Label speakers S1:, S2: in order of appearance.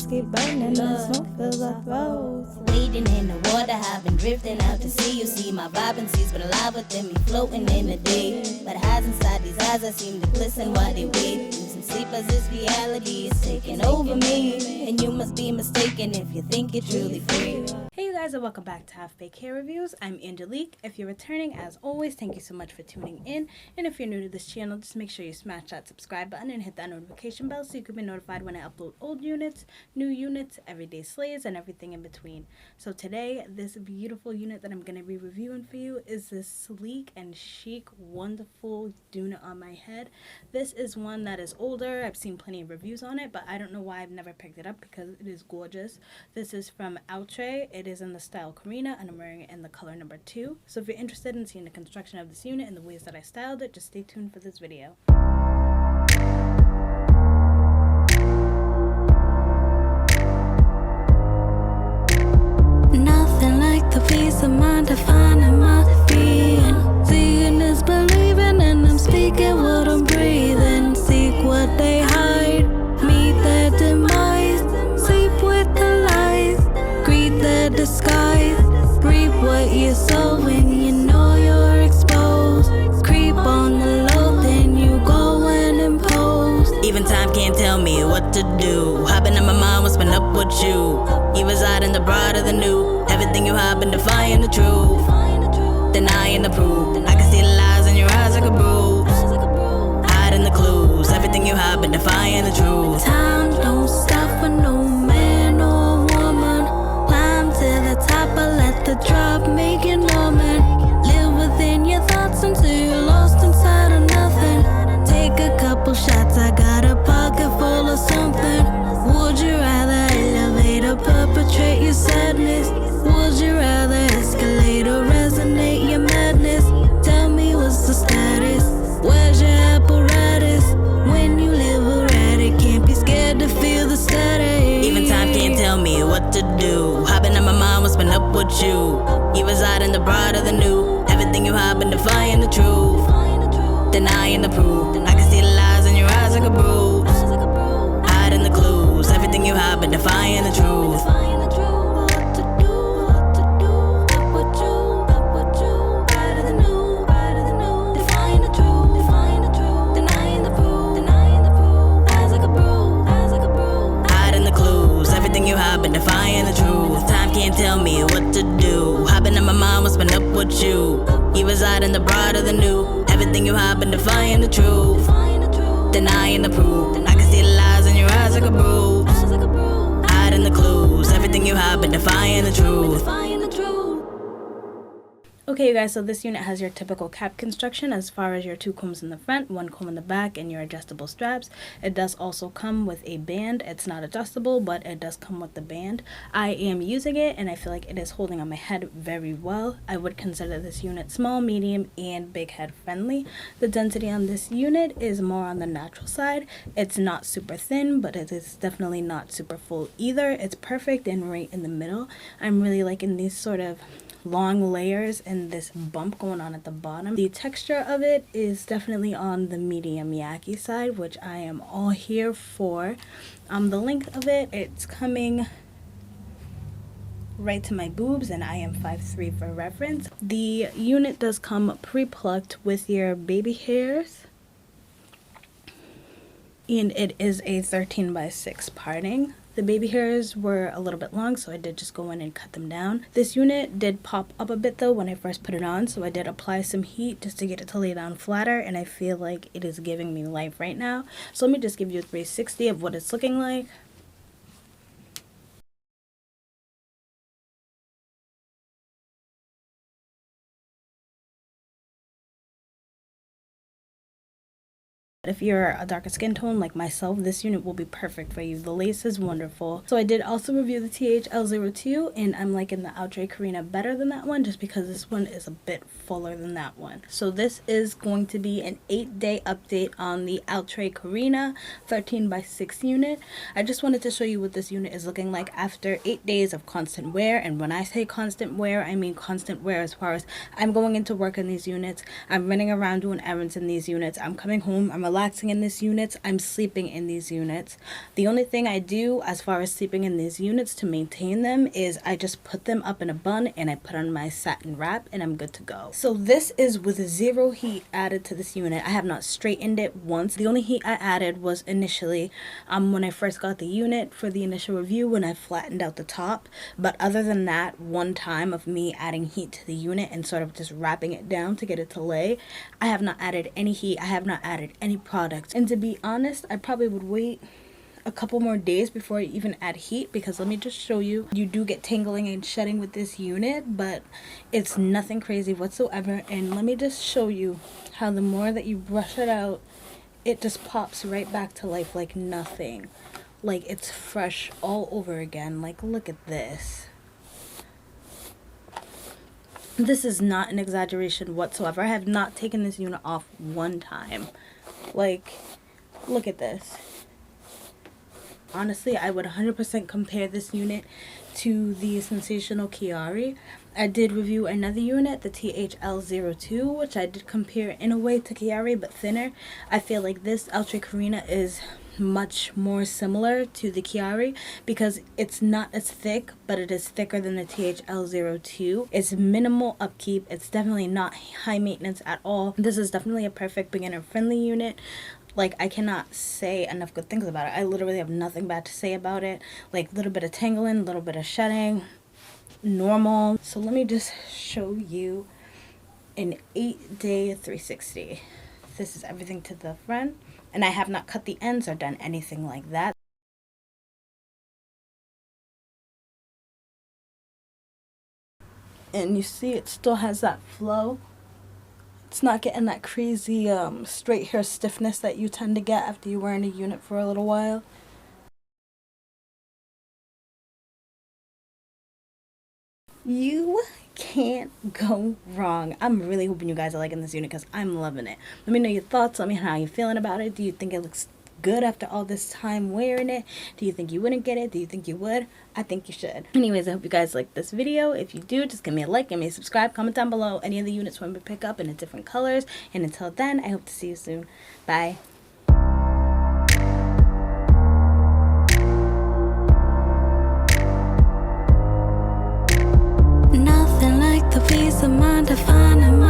S1: leaves keep burning, the smoke fills up roads.
S2: Wading in the water, I've been drifting out to sea. You see my vibrancy's been alive within me, floating in the day. But highs inside these eyes, I seem to glisten while they wait. Losing sleep as this reality is taking over me. And you must be mistaken if you think you're truly free.
S3: Hey you guys, and welcome back to Half Baked Hair Reviews. I'm Angelique. If you're returning, as always, thank you so much for tuning in. And if you're new to this channel, just make sure you smash that subscribe button and hit that notification bell so you can be notified when I upload old units, new units, everyday slays, and everything in between. So today, this beautiful unit that I'm going to be reviewing for you is this sleek and chic, wonderful unit on my head. This is one that is older. I've seen plenty of reviews on it, but I don't know why I've never picked it up because it is gorgeous. This is from Outre. It is in the style Karina, and I'm wearing it in the color number 2. So if you're interested in seeing the construction of this unit and the ways that I styled it, just stay tuned for this video.
S1: Nothing like the peace of mind defining my being. Seeing is believing, and I'm speaking what I'm breathing. Seek what they hide, meet their demise. Sleep with the lies, greet their disguise. Reap what you sow when you know you're exposed. Creep on the low, then you go and impose.
S2: Even time can't tell me what to do. Hopping in my mind, what's been up with you? You reside in the broad of the new. Everything you have been defying the truth, denying the proof. I can see the lies in your eyes like a bruise, hiding the clues. Everything you have been defying the truth.
S1: Time don't stop for no man or woman. Climb to the top, but let the drop make you numbing. Live within your thoughts until you're lost inside of nothing. Take a couple shots, I got a pocket full of something. Would you rather elevate or perpetrate your sadness? Would you rather escalate or resonate your madness? Tell me what's the status? Where's your apparatus? When you live erratic, can't be scared to feel the static.
S2: Even time can't tell me what to do. Hopping in my mind, what's been up with you? You reside in the broad of the new. Everything you have been defying the truth, denying the proof. I can see the lies in your eyes like a bruise, hiding the clues. Everything you have been defying the truth. Defying the truth. Time can't tell me what to do. Hopping in my mind, what's been up with you? You reside in the broad of the new. Everything you have been defying the truth, denying the proof. I can see the lies in your eyes like a bruise, hiding the clues. Everything you have been defying the truth.
S3: Okay you guys, so this unit has your typical cap construction as far as your 2 combs in the front, 1 comb in the back, and your adjustable straps. It does also come with a band. It's not adjustable, but it does come with the band. I am using it and I feel like it is holding on my head very well. I would consider this unit small, medium, and big head friendly. The density on this unit is more on the natural side. It's not super thin, but it is definitely not super full either. It's perfect and right in the middle. I'm really liking these sort of long layers and this bump going on at the bottom. The texture of it is definitely on the medium Yaki side, which I am all here for. The length of it, it's coming right to my boobs, and I am 5'3" for reference. The unit does come pre-plucked with your baby hairs, and it is a 13x6 parting. The baby hairs were a little bit long, so I did just go in and cut them down. This unit did pop up a bit though when I first put it on, so I did apply some heat just to get it to lay down flatter, and I feel like it is giving me life right now. So let me just give you a 360 of what it's looking like. If you're a darker skin tone like myself, this unit will be perfect for you. The lace is wonderful. So I did also review the THL02, and I'm liking the Outre Karina better than that one just because this one is a bit fuller than that one. So this is going to be an 8-day update on the Outre Karina 13x6 unit. I just wanted to show you what this unit is looking like after 8 days of constant wear. And when I say constant wear, I mean constant wear as far as I'm going into work in these units, I'm running around doing errands in these units, I'm coming home, I'm relaxing in these units, I'm sleeping in these units. The only thing I do as far as sleeping in these units to maintain them is I just put them up in a bun and I put on my satin wrap and I'm good to go. So this is with 0 heat added to this unit. I have not straightened it once. The only heat I added was initially when I first got the unit for the initial review when I flattened out the top. But other than that one time of me adding heat to the unit and sort of just wrapping it down to get it to lay, I have not added any heat. I have not added any product. And to be honest, I probably would wait a couple more days before I even add heat, because let me just show you, you do get tangling and shedding with this unit, but it's nothing crazy whatsoever. And let me just show you how the more that you brush it out, it just pops right back to life like nothing. Like it's fresh all over again. Like look at this. This is not an exaggeration whatsoever. I have not taken this unit off one time. Like, look at this. Honestly, I would 100% compare this unit to the Sensational Chiari. I did review another unit, the THL02, which I did compare in a way to Chiari, but thinner. I feel like this Outre Karina is much more similar to the Chiari because it's not as thick, but it is thicker than the THL02. It's minimal upkeep. It's definitely not high maintenance at all. This is definitely a perfect beginner friendly unit. Like, I cannot say enough good things about it. I literally have nothing bad to say about it. Like, a little bit of tangling, a little bit of shedding, normal. So let me just show you an 8-day 360. This is everything to the front. And I have not cut the ends or done anything like that. And you see it still has that flow. It's not getting that crazy straight hair stiffness that you tend to get after you're wearing a unit for a little while. You can't go wrong. I'm really hoping you guys are liking this unit because I'm loving it. Let me know your thoughts. Let me know how you're feeling about it. Do you think it looks good after all this time wearing it? Do you think you wouldn't get it? Do you think you would? I think you should. Anyways, I hope you guys like this video. If you do, just give me a like, give me a subscribe, comment down below any of the units you want me to pick up in the different colors. And until then, I hope to see you soon. Bye.
S1: Nothing like the peace of mind to find in my